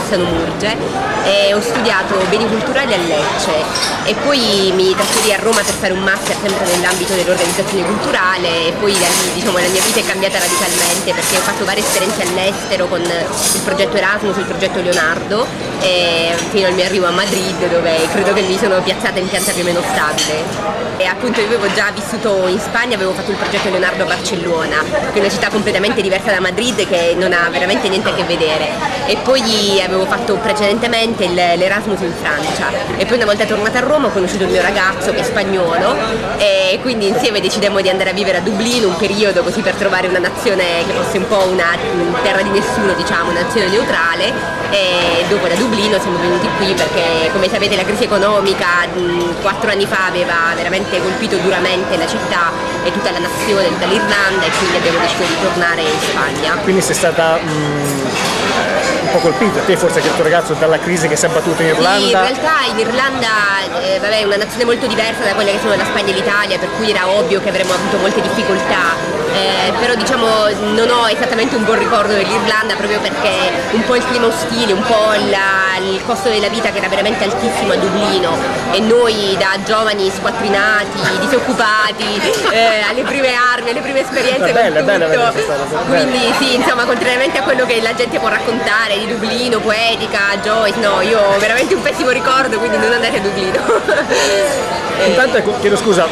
Rossano Murge, e ho studiato beni culturali a Lecce e poi mi trasferii a Roma per fare un master sempre nell'ambito dell'organizzazione culturale, e poi da lì diciamo la mia vita è cambiata radicalmente perché ho fatto varie esperienze all'estero con il progetto Erasmus, il progetto Leonardo, fino al mio arrivo a Madrid, dove credo che mi sono piazzata in pianta più o meno stabile. E appunto io avevo già vissuto in Spagna, avevo fatto il progetto Leonardo a Barcellona, che è una città completamente diversa da Madrid, che non ha veramente niente a che vedere, e poi avevo fatto precedentemente l'Erasmus in Francia, e poi una volta tornata a Roma ho conosciuto il mio ragazzo che è spagnolo, e quindi insieme decidemmo di andare a vivere a Dublino un periodo, così per trovare una nazione che fosse un po' una terra di nessuno, diciamo, una nazione neutrale. E dopo da Dublino siamo venuti qui perché, come sapete, la crisi economica 4 anni fa aveva veramente colpito duramente la città e tutta la nazione, tutta l'Irlanda, e quindi abbiamo deciso di tornare in Spagna. Quindi sei stata un po' colpita, te forse che il tuo ragazzo, dalla crisi che si è abbattuta in Irlanda? Sì, in realtà in Irlanda è una nazione molto diversa da quelle che sono la Spagna e l'Italia, per cui era ovvio che avremmo avuto molte difficoltà, però diciamo non ho esattamente un buon ricordo dell'Irlanda, proprio perché un po' il clima ostile, un po' il costo della vita che era veramente altissimo a Dublino, e noi da giovani squattrinati, disoccupati, alle prime armi, alle prime esperienze con tutto. Quindi sì, insomma, contrariamente a quello che la gente può raccontare di Dublino, poetica, Joyce, no, io ho veramente un pessimo ricordo, quindi non andate a Dublino. Intanto chiedo scusa,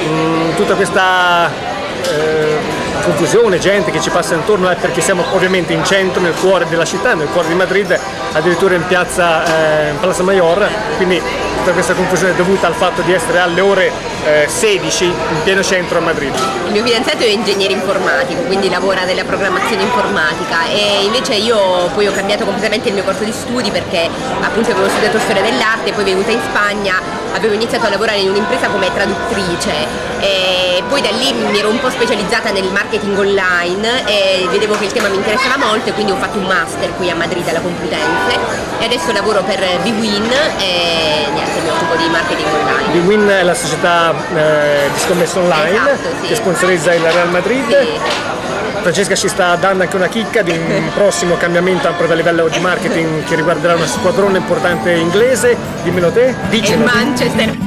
tutta questa confusione, gente che ci passa intorno, è perché siamo ovviamente in centro, nel cuore della città, nel cuore di Madrid, addirittura in Plaza Mayor, quindi tutta questa confusione è dovuta al fatto di essere alle ore 16 in pieno centro a Madrid. Il mio fidanzato è ingegnere informatico, quindi lavora nella programmazione informatica, e invece io poi ho cambiato completamente il mio corso di studi perché appunto avevo studiato storia dell'arte, poi venuta in Spagna, avevo iniziato a lavorare in un'impresa come traduttrice, e poi da lì mi ero un po' specializzata nel marketing online e vedevo che il tema mi interessava molto, e quindi ho fatto un master qui a Madrid alla Complutense, e adesso lavoro per bwin e niente, mi occupo di marketing online. bwin è la società di scommesse online, esatto, sì, che sponsorizza il Real Madrid. Sì. Francesca ci sta dando anche una chicca di un prossimo cambiamento proprio a livello di marketing che riguarderà una squadrone importante inglese. Dimmelo te, dicelo. Il Manchester.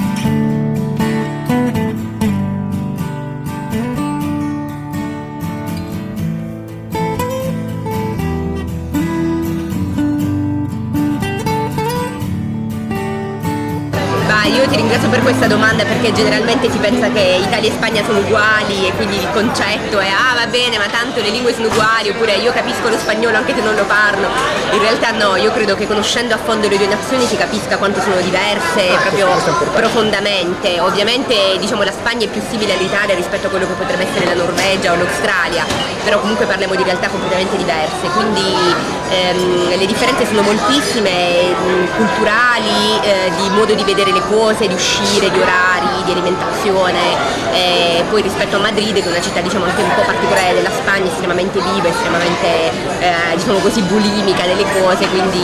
Io ti ringrazio per questa domanda, perché generalmente si pensa che Italia e Spagna sono uguali, e quindi il concetto è va bene, ma tanto le lingue sono uguali, oppure io capisco lo spagnolo anche se non lo parlo. In realtà no, io credo che conoscendo a fondo le due nazioni si capisca quanto sono diverse proprio profondamente. Ovviamente diciamo la Spagna è più simile all'Italia rispetto a quello che potrebbe essere la Norvegia o l'Australia, però comunque parliamo di realtà completamente diverse, quindi le differenze sono moltissime, culturali, di modo di vedere le cose, di uscire, di orari, di alimentazione, poi rispetto a Madrid, che è una città diciamo anche un po' particolare della Spagna, estremamente viva, estremamente diciamo così bulimica delle cose, quindi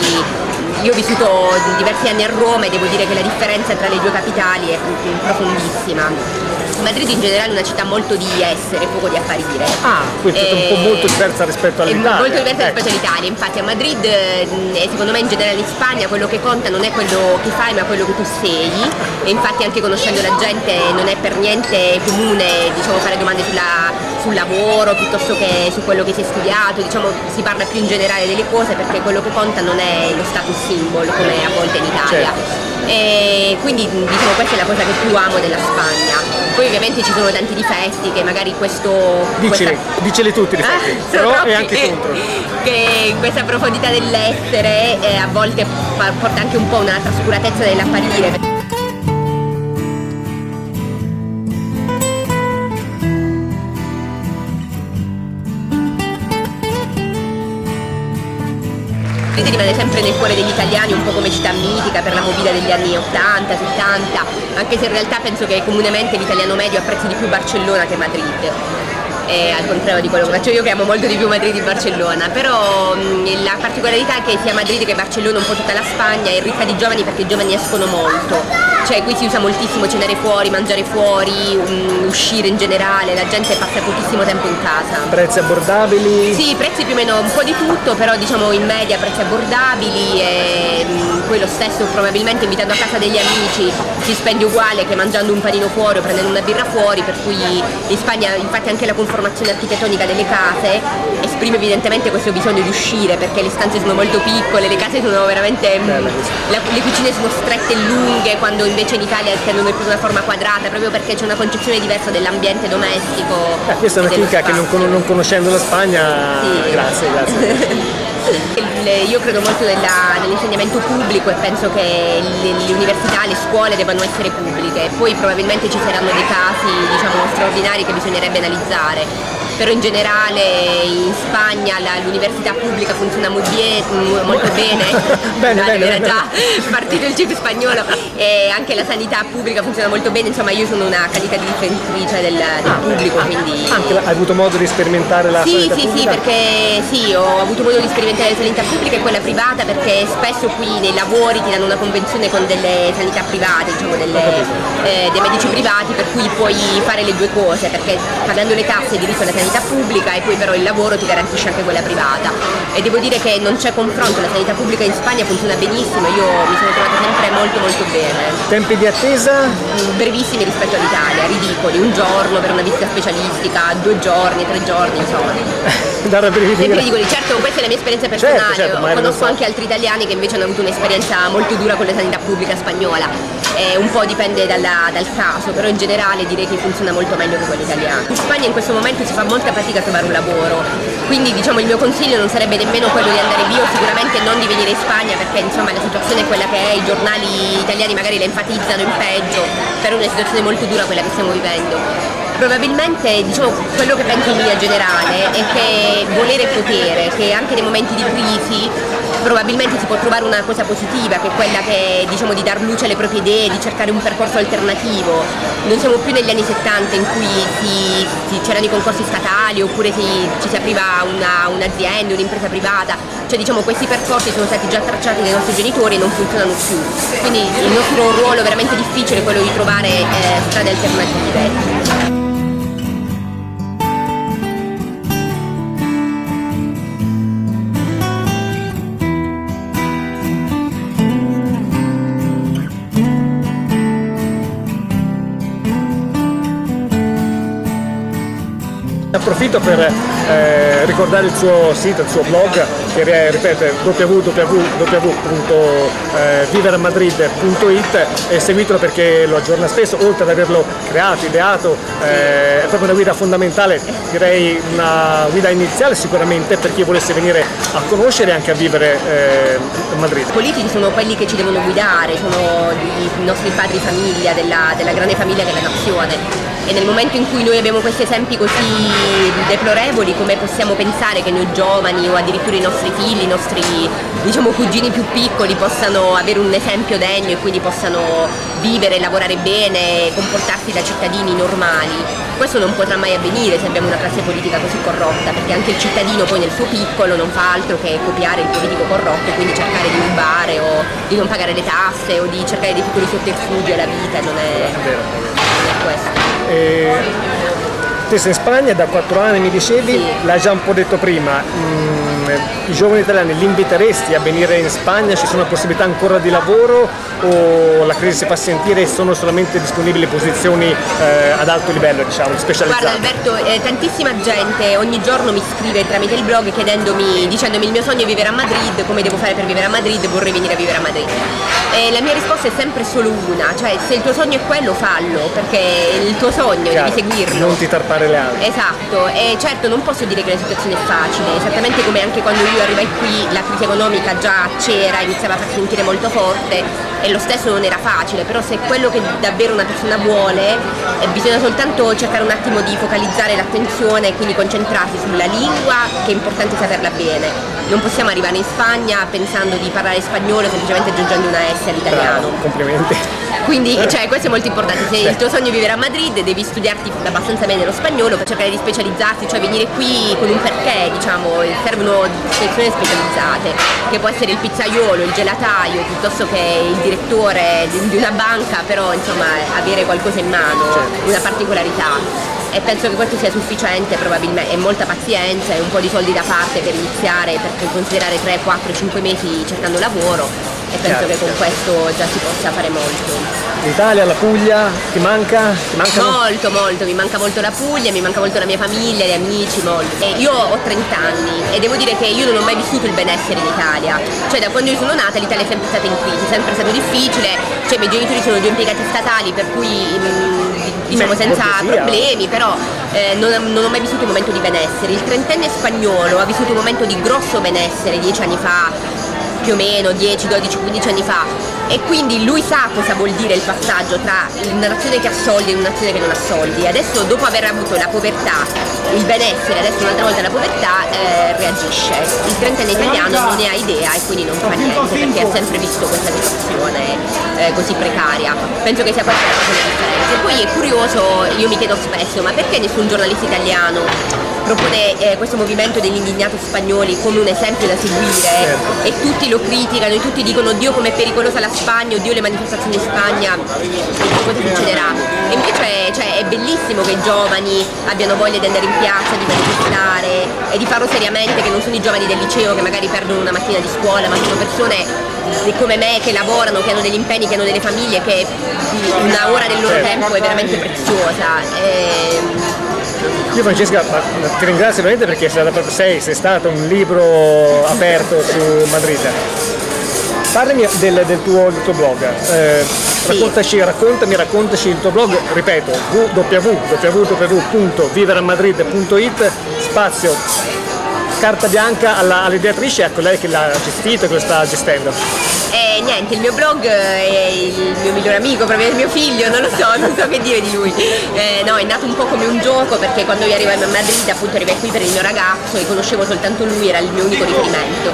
io ho vissuto diversi anni a Roma e devo dire che la differenza tra le due capitali è profondissima. Madrid in generale è una città molto di essere, poco di apparire. Quindi è un po' molto diversa rispetto all'Italia. È molto diversa rispetto all'Italia, infatti a Madrid e secondo me in generale in Spagna quello che conta non è quello che fai ma quello che tu sei, e infatti anche conoscendo la gente non è per niente comune diciamo fare domande sul lavoro piuttosto che su quello che si è studiato, diciamo si parla più in generale delle cose, perché quello che conta non è lo status symbol come a volte in Italia. Certo. E quindi diciamo questa è la cosa che più amo della Spagna. Poi ovviamente ci sono tanti difetti che magari Diceli tutti i difetti, però troppi, è anche contro. Che questa profondità dell'essere a volte porta anche un po' una trascuratezza dell'apparire. Madrid rimane sempre nel cuore degli italiani, un po' come città mitica per la movida degli anni 80, 70, anche se in realtà penso che comunemente l'italiano medio apprezzi di più Barcellona che Madrid. Al contrario di quello che faccio io, che amo molto di più Madrid di Barcellona, però la particolarità è che sia Madrid che Barcellona, un po' tutta la Spagna, è ricca di giovani perché i giovani escono molto, cioè qui si usa moltissimo cenare fuori, mangiare fuori, uscire in generale, la gente passa pochissimo tempo in casa. Prezzi abbordabili? Sì, prezzi più o meno un po' di tutto, però diciamo in media prezzi abbordabili e poi lo stesso probabilmente invitando a casa degli amici si spende uguale che mangiando un panino fuori o prendendo una birra fuori, per cui in Spagna infatti anche la conformazione architettonica delle case esprime evidentemente questo bisogno di uscire, perché le stanze sono molto piccole, le case sono veramente le cucine sono strette e lunghe, quando invece in Italia tendono più una forma quadrata, proprio perché c'è una concezione diversa dell'ambiente domestico. Questa è una chicca che non conoscendo la Spagna, sì. Grazie. Io credo molto nell'insegnamento pubblico e penso che le università, le scuole debbano essere pubbliche, poi probabilmente ci saranno dei casi diciamo straordinari che bisognerebbe analizzare, però in generale in Spagna l'università pubblica funziona molto bene, era già partito il chip spagnolo, e anche la sanità pubblica funziona molto bene, insomma io sono una qualità di difensorice del pubblico, quindi... Anche hai avuto modo di sperimentare la sanità pubblica? Sì, perché ho avuto modo di sperimentare la sanità pubblica e quella privata, perché spesso qui nei lavori ti danno una convenzione con delle sanità private, diciamo dei medici privati, per cui puoi fare le due cose, perché pagando le tasse hai diritto alla sanità pubblica e poi però il lavoro ti garantisce anche quella privata, e devo dire che non c'è confronto, la sanità pubblica in Spagna funziona benissimo, io mi sono trovata sempre molto bene. Tempi di attesa? Brevissimi rispetto all'Italia, ridicoli, un giorno per una visita specialistica, 2 giorni, 3 giorni, insomma. Ridicoli. Certo, questa è la mia esperienza personale, certo, conosco anche altri italiani che invece hanno avuto un'esperienza molto dura con la sanità pubblica spagnola, un po' dipende dal caso, però in generale direi che funziona molto meglio che quella italiana. In Spagna in questo momento si fa molta fatica a trovare un lavoro, quindi diciamo il mio consiglio non sarebbe nemmeno quello di andare via, sicuramente non di venire in Spagna, perché insomma la situazione è quella che è, i giornali italiani magari la enfatizzano in peggio, però è una situazione molto dura quella che stiamo vivendo. Probabilmente diciamo quello che penso in linea generale è che volere potere, che anche nei momenti di crisi probabilmente si può trovare una cosa positiva, che è quella che diciamo di dar luce alle proprie idee, di cercare un percorso alternativo. Non siamo più negli anni 70 in cui c'erano i concorsi statali oppure ci si apriva un'azienda, un'impresa privata, cioè diciamo questi percorsi sono stati già tracciati dai nostri genitori e non funzionano più, quindi il nostro ruolo veramente difficile è quello di trovare strade alternative. Approfitto per ricordare il suo sito, il suo blog, che ripete www.viveramadrid.it, e seguitelo perché lo aggiorna spesso, oltre ad averlo creato, ideato, è proprio una guida fondamentale, direi una guida iniziale sicuramente per chi volesse venire a conoscere e anche a vivere a Madrid. I politici sono quelli che ci devono guidare, sono i nostri padri famiglia, della grande famiglia che è la nazione. E nel momento in cui noi abbiamo questi esempi così deplorevoli, come possiamo pensare che noi giovani o addirittura i nostri figli, i nostri diciamo cugini più piccoli possano avere un esempio degno e quindi possano vivere, lavorare bene, comportarsi da cittadini normali? Questo non potrà mai avvenire se abbiamo una classe politica così corrotta, perché anche il cittadino poi nel suo piccolo non fa altro che copiare il politico corrotto e quindi cercare di rubare o di non pagare le tasse o di cercare dei piccoli sotterfugi alla vita, non è questo. Te sei in Spagna da 4 anni, mi dicevi, sì. L'hai già un po' detto prima, i giovani italiani li inviteresti a venire in Spagna? Ci sono possibilità ancora di lavoro o la crisi si fa sentire e sono solamente disponibili posizioni ad alto livello, diciamo, specializzate? Guarda Alberto, tantissima gente ogni giorno mi scrive tramite il blog dicendomi il mio sogno è vivere a Madrid, come devo fare per vivere a Madrid, vorrei venire a vivere a Madrid. E la mia risposta è sempre solo una, cioè se il tuo sogno è quello fallo, perché è il tuo sogno, Chiaro, devi seguirlo. Non ti tarpare le ali. Esatto, e certo non posso dire che la situazione è facile, esattamente come anche quando io arrivai qui la crisi economica già c'era, iniziava a far sentire molto forte e lo stesso non era facile, però se è quello che davvero una persona vuole bisogna soltanto cercare un attimo di focalizzare l'attenzione e quindi concentrarsi sulla lingua, che è importante saperla bene. Non possiamo arrivare in Spagna pensando di parlare spagnolo semplicemente aggiungendo una S all'italiano. Bravo, complimenti. Quindi questo è molto importante, se il tuo sogno è vivere a Madrid devi studiarti abbastanza bene lo spagnolo per cercare di specializzarti, cioè venire qui con un perché, diciamo, servono persone specializzate, che può essere il pizzaiolo, il gelataio, piuttosto che il direttore di una banca, però insomma avere qualcosa in mano, una particolarità. E penso che questo sia sufficiente probabilmente, e molta pazienza e un po' di soldi da parte per iniziare, per considerare 3, 4, 5 mesi cercando lavoro, e penso che con questo già si possa fare molto. L'Italia, la Puglia, ti manca? Ti mancano? Molto, molto, mi manca molto la Puglia, mi manca molto la mia famiglia, gli amici, molto. E io ho 30 anni e devo dire che io non ho mai vissuto il benessere in Italia, cioè da quando io sono nata l'Italia è sempre stata in crisi, è sempre stato difficile, cioè i miei genitori sono due impiegati statali per cui diciamo senza problemi, però non ho mai vissuto un momento di benessere. Il trentenne spagnolo ha vissuto un momento di grosso benessere 10 anni fa, più o meno 10, 12, 15 anni fa, e quindi lui sa cosa vuol dire il passaggio tra una nazione che ha soldi e una nazione che non ha soldi. Adesso, dopo aver avuto la povertà, il benessere, adesso un'altra volta la povertà, reagisce. Il trentenne italiano non ne ha idea e quindi non fa niente, perché ha sempre visto questa situazione così precaria. Penso che sia questa la cosa differenza. E poi è curioso, io mi chiedo spesso, ma perché nessun giornalista italiano propone questo movimento degli indignati spagnoli come un esempio da seguire, e tutti lo criticano, e tutti dicono Dio com'è pericolosa la Spagna, oddio le manifestazioni in Spagna, cosa succederà? E invece cioè, è bellissimo che i giovani abbiano voglia di andare in piazza, di manifestare e di farlo seriamente, che non sono i giovani del liceo che magari perdono una mattina di scuola, ma sono persone come me che lavorano, che hanno degli impegni, che hanno delle famiglie, che una ora del loro tempo è veramente preziosa. Io Francesca ti ringrazio veramente perché sei stata un libro aperto su Madrid. Parlami del tuo blog, raccontaci il tuo blog, ripeto, www.viveramadrid.it, spazio carta bianca all'ideatrice, ecco, lei che l'ha gestito e che lo sta gestendo. Niente, il mio blog è il mio migliore amico, proprio il mio figlio, non so che dire di lui. No, è nato un po' come un gioco, perché quando io arrivai a Madrid, appunto arrivai qui per il mio ragazzo e conoscevo soltanto lui, era il mio unico riferimento.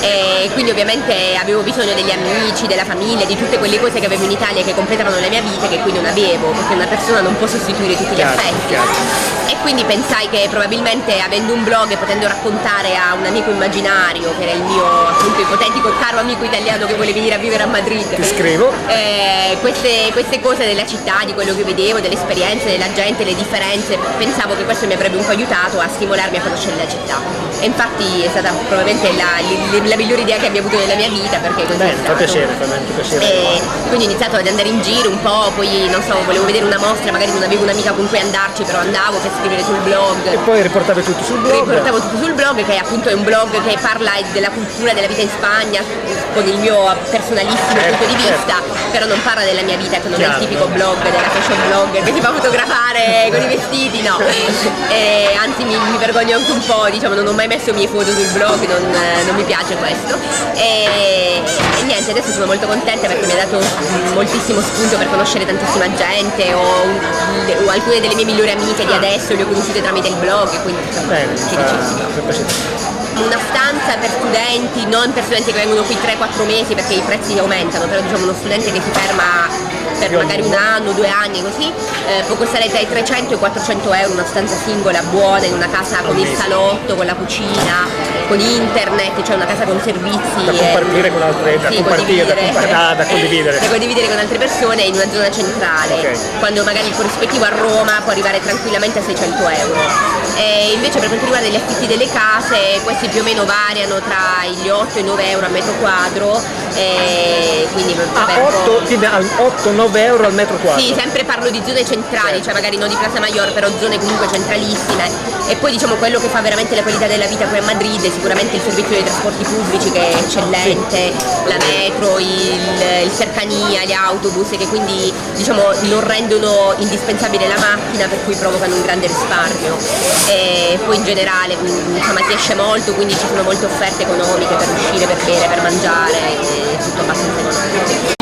E quindi ovviamente avevo bisogno degli amici, della famiglia, di tutte quelle cose che avevo in Italia che completavano la mia vita, che qui non avevo, perché una persona non può sostituire tutti gli affetti. E quindi pensai che probabilmente avendo un blog e potendo raccontare a un amico immaginario, che era il mio appunto ipotetico caro amico italiano che vuole venire a vivere a Madrid, ti scrivo queste cose della città, di quello che vedevo, delle esperienze della gente, le differenze, pensavo che questo mi avrebbe un po' aiutato a stimolarmi a conoscere la città, e infatti è stata probabilmente la migliore idea che abbia avuto nella mia vita, perché così è stato. Fa piacere. E quindi ho iniziato ad andare in giro un po', poi non so, volevo vedere una mostra, magari non avevo un'amica con cui andarci, però andavo per scrivere sul blog. E poi riportavi tutto sul blog? Riportavo tutto sul blog, che appunto è un blog che parla della cultura, della vita in Spagna, con il mio personalissimo punto di vista, però non parla della mia vita, che non è il tipico blog della fashion blogger che ti fa fotografare con i vestiti, no. E anzi mi vergogno anche un po', diciamo, non ho mai messo mie foto sul blog, non mi piace questo. E niente, adesso sono molto contenta perché mi ha dato moltissimo spunto per conoscere tantissima gente, o alcune delle mie migliori amiche di adesso le ho conosciute tramite il blog, quindi insomma, una stanza per studenti, non per studenti che vengono qui 3-4 mesi perché i prezzi aumentano, però diciamo uno studente che si ferma per magari un anno, 2 anni così, può costare tra i 300 e i 400 euro una stanza singola buona, in una casa con il salotto, con la cucina, con internet, cioè una casa con servizi da compartire con altre, da condividere con altre persone in una zona centrale, quando magari il corrispettivo a Roma può arrivare tranquillamente a 600 euro. E invece per quanto riguarda gli affitti delle case, questi più o meno variano tra gli 8 e i 9 euro al metro quadro, quindi 8-9 euro al metro quadro? Sì, sempre parlo di zone centrali, cioè magari non di Plaza Mayor, però zone comunque centralissime. E poi diciamo quello che fa veramente la qualità della vita qui a Madrid è sicuramente il servizio dei trasporti pubblici, che è eccellente, la metro, il cercania, gli autobus, che quindi diciamo non rendono indispensabile la macchina, per cui provocano un grande risparmio. E poi in generale insomma si esce molto, quindi ci sono molte offerte economiche per uscire, per bere, per mangiare, è tutto abbastanza economico.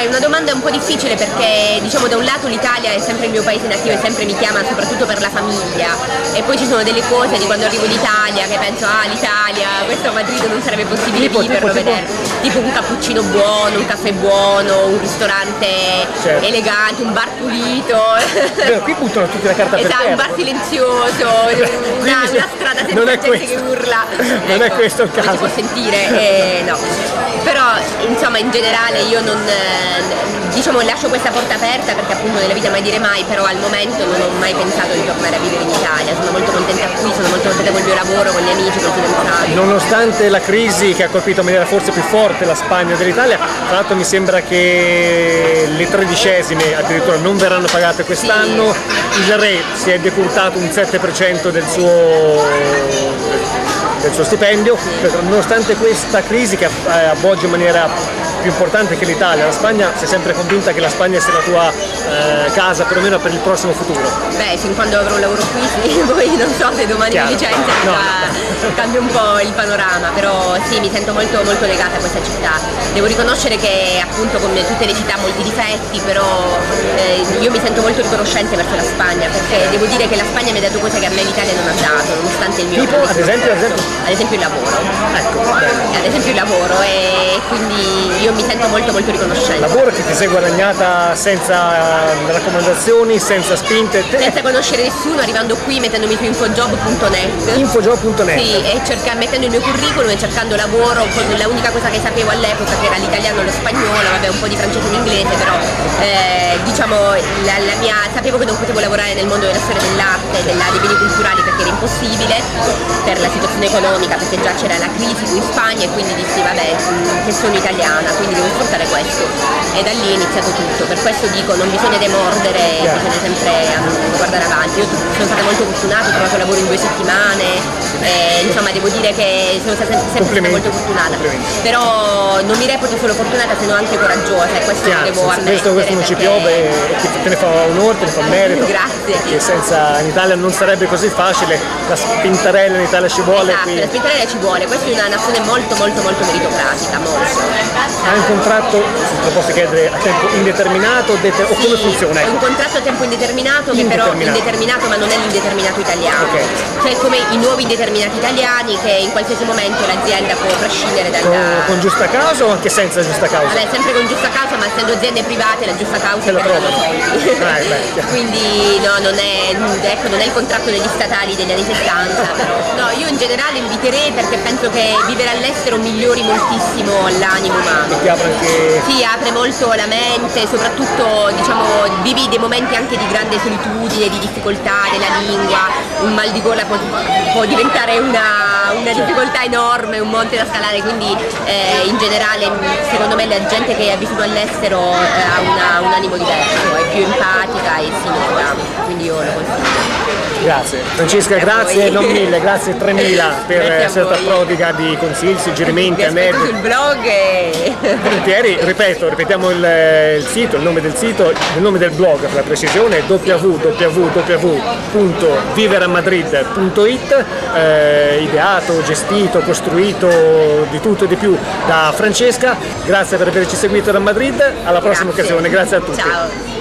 è una domanda un po' difficile perché diciamo da un lato l'Italia è sempre il mio paese nativo e sempre mi chiama soprattutto per la famiglia, e poi ci sono delle cose di quando arrivo in Italia che penso l'Italia, questo a Madrid non sarebbe possibile viverlo, vedere tipo un cappuccino buono, un caffè buono, un ristorante elegante, un bar pulito. Qui buttano tutti la carta per terra. Un bar silenzioso, una strada senza gente che urla. Non è questo il caso. Non si può sentire, no. Però insomma in generale io non diciamo lascio questa porta aperta perché appunto nella vita mai dire mai, però al momento non ho mai pensato di tornare a vivere in Italia, sono molto contenta qui, sono molto contenta col mio lavoro, con gli amici, con i fidanzati. Nonostante la crisi che ha colpito in maniera forse più forte la Spagna dell'Italia, tra l'altro mi sembra che le 13esime addirittura non verranno pagate quest'anno, il Re si è decurtato un 7% del suo stipendio, nonostante questa crisi che avvolge in maniera più importante che l'Italia, la Spagna si è sempre convinta che la Spagna sia la tua casa perlomeno per il prossimo futuro. Beh, fin quando avrò un lavoro qui sì, poi non so se domani mi licenziano cambia un po' il panorama, però sì, mi sento molto, molto legata a questa città. Devo riconoscere che appunto come tutte le città ha molti difetti, però io mi sento molto riconoscente verso la Spagna, perché devo dire che la Spagna mi ha dato cose che a me l'Italia non ha dato, nonostante il mio tipo, ad esempio il lavoro. Ecco, ad esempio il lavoro, e quindi io mi sento molto molto riconoscente. Lavoro che ti sei guadagnata senza raccomandazioni, senza spinte, senza conoscere nessuno, arrivando qui mettendomi su infojob.net. Infojob.net. Sì, e mettendo il mio curriculum e cercando lavoro con l'unica cosa che sapevo all'epoca che era l'italiano e lo spagnolo, vabbè un po' di francese e l'inglese, però diciamo sapevo che non potevo lavorare nel mondo della storia dell'arte, dei beni culturali perché era impossibile per la situazione economica, perché già c'era la crisi qui in Spagna, e quindi dissi vabbè che sono italiana, quindi devo sfruttare questo, e da lì è iniziato tutto. Per questo dico non bisogna demordere, bisogna sempre guardare avanti. Io sono stata molto fortunata, ho trovato lavoro in 2 settimane, insomma devo dire che sono sempre stata molto fortunata, però non mi reputo solo fortunata, se no anche coraggiosa, e questo lo devo ammettere. Questo non ci piove, te ne fa onore, te ne fa merito. Grazie. Che in Italia non sarebbe così facile, la spintarella inItalia ci vuole. Esatto, la spintarella ci vuole, questa è una nazione molto molto molto meritocratica, molto. Hai un contratto, se lo posso chiedere, a tempo indeterminato o come funziona? Ho un contratto a tempo indeterminato, che però indeterminato, ma non è l'indeterminato italiano. Cioè come i nuovi indeterminati italiani, che in qualsiasi momento l'azienda può prescindere con giusta causa o anche senza giusta causa? Vabbè, sempre con giusta causa, ma essendo aziende private la giusta causa è che non hanno soldi. Quindi no, non è il contratto degli statali degli anni 70, però. No, io in generale inviterei, perché penso che vivere all'estero migliori moltissimo l'animo umano. Ti apre anche... Sì, apre molto la mente, soprattutto diciamo vivi dei momenti anche di grande solitudine, di difficoltà della lingua, un mal di gola può diventare una difficoltà enorme, un monte da scalare, quindi in generale secondo me la gente che ha vissuto all'estero ha un animo diverso, è più empatica e si nota, quindi io lo consiglio. Grazie Francesca, grazie non 1000, grazie 3000 per essere stata prodiga di consigli, suggerimenti, aneddoti. Sul blog volentieri, ripetiamo il sito, il nome del sito, il nome del blog per la precisione è www.viveramadrid.it, ideato, gestito, costruito di tutto e di più da Francesca. Grazie per averci seguito da Madrid, alla prossima occasione, grazie a tutti. Ciao.